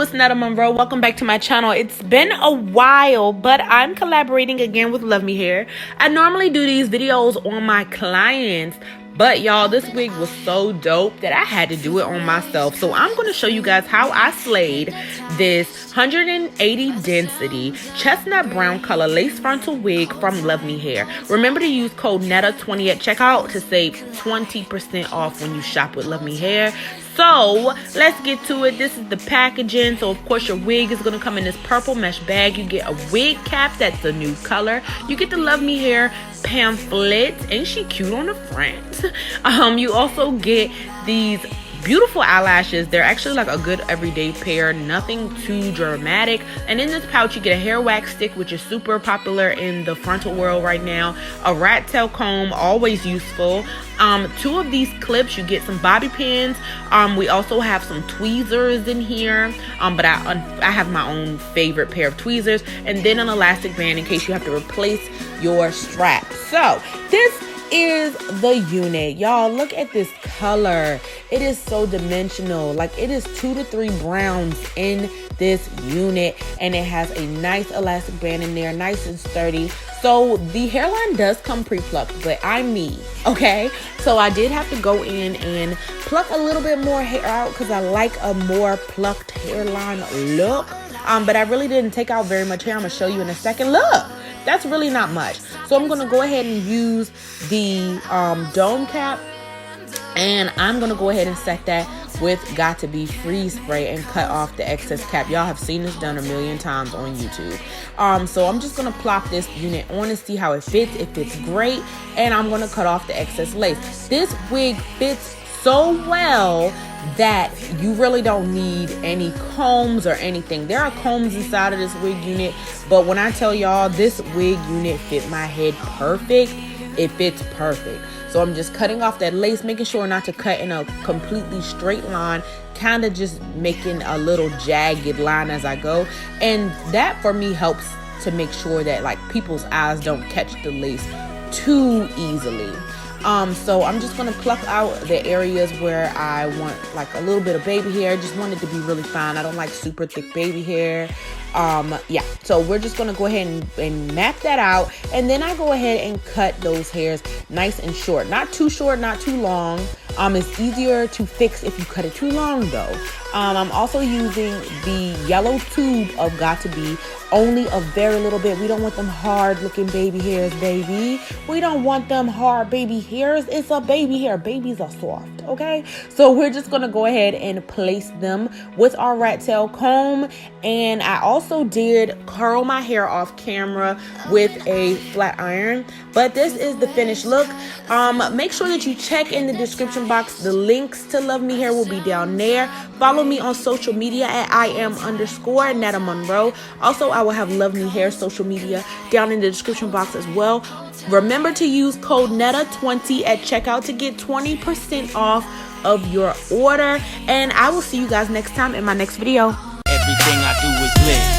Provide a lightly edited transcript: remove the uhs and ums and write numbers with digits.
it's Netta Monroe. Welcome back to my channel. It's been a while, but I'm collaborating again with Luvmehair. I normally do these videos on my clients, but y'all, this wig was so dope that I had to do it on myself. So I'm going to show you guys how I slayed this 180 density chestnut brown color lace frontal wig from Luvmehair. Remember to use code NETTA20 at checkout to save 20% off when you shop with Luvmehair. So let's get to it. This is the packaging. So of course your wig is going to come in this purple mesh bag. You get a wig cap that's a new color. You get the Luvmehair pamphlet. Ain't she cute on the front? You also get these beautiful eyelashes. They're actually like a good everyday pair, nothing too dramatic. And in this pouch you get a hair wax stick, which is super popular in the frontal world right now, a rat tail comb, always useful, 2 of these clips. You get some bobby pins. We also have some tweezers in here, but I have my own favorite pair of tweezers, and then an elastic band in case you have to replace your strap. So this is the unit, y'all. Look at this color. It is so dimensional. Like, it is 2 to 3 browns in this unit, and it has a nice elastic band in there, nice and sturdy. So the hairline does come pre-plucked, but I'm me, okay? So I did have to go in and pluck a little bit more hair out because I like a more plucked hairline look. But I really didn't take out very much hair. I'm gonna show you in a second. Look, that's really not much. So I'm gonna go ahead and use the dome cap, and I'm gonna go ahead and set that with Got To Be freeze spray and cut off the excess cap. Y'all have seen this done a million times on YouTube. So I'm just gonna plop this unit on and see how it fits. It fits great, and I'm gonna cut off the excess lace. This wig fits so well that you really don't need any combs or anything. There are combs inside of this wig unit, but when I tell y'all, this wig unit fit my head perfect, it fits perfect. So I'm just cutting off that lace, making sure not to cut in a completely straight line, kind of just making a little jagged line as I go. And that for me helps to make sure that like people's eyes don't catch the lace too easily. So I'm just gonna pluck out the areas where I want like a little bit of baby hair. I just want it to be really fine. I don't like super thick baby hair. Yeah, so we're just gonna go ahead and map that out, and then I go ahead and cut those hairs nice and short. Not too short, not too long. It's easier to fix if you cut it too long though. I'm also using the yellow tube of Got To Be, only a very little bit. We don't want them hard looking baby hairs, baby. We don't want them hard baby hairs. It's a baby hair. Babies are soft, okay? So we're just gonna go ahead and place them with our rat tail comb. And I also did curl my hair off camera with a flat iron, but this is the finished look. Make sure that you check in the description box. The links to Luvmehair will be down there. Follow me on social media at iam_nettamonroe. Also, I will have Luvmehair social media down in the description box as well. Remember to use code NETTA20 at checkout to get 20% off of your order. And I will see you guys next time in my next video. Everything I do is lit.